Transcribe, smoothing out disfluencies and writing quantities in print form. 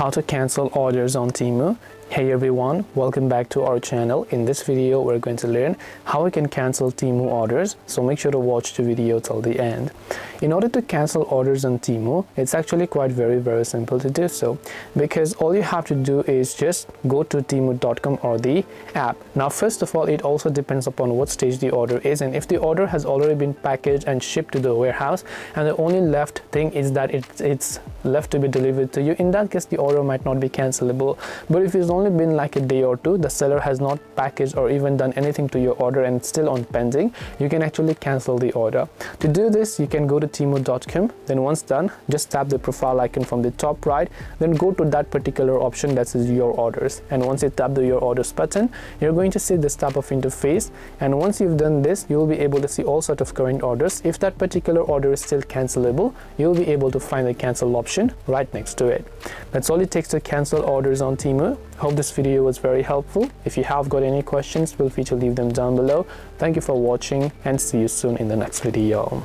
How to cancel orders on Temu. Hey everyone, welcome back to our channel. In this video we're going to learn how we can cancel Temu orders, so make sure to watch the video till the end. In order to cancel orders on Temu, it's actually quite very simple to do so, because all you have to do is just go to temu.com or the app. Now first of all, it also depends upon what stage the order is, and if the order has already been packaged and shipped to the warehouse and the only left thing is that it's left to be delivered to you, in that case the order might not be cancelable. But if it's only been like a day or two, the seller has not packaged or even done anything to your order and it's still on pending, you can actually cancel the order. To do this, you can go to temu.com, then once done, just tap the profile icon from the top right, then go to that particular option that says your orders, and once you tap the your orders button, you're going to see this type of interface, and once you've done this, you'll be able to see all sort of current orders. If that particular order is still cancelable, you'll be able to find the cancel option right next to it. That's all it takes to cancel orders on Temu. Hope this video was very helpful. If you have got any questions, feel free to leave them down below. Thank you for watching and see you soon in the next video.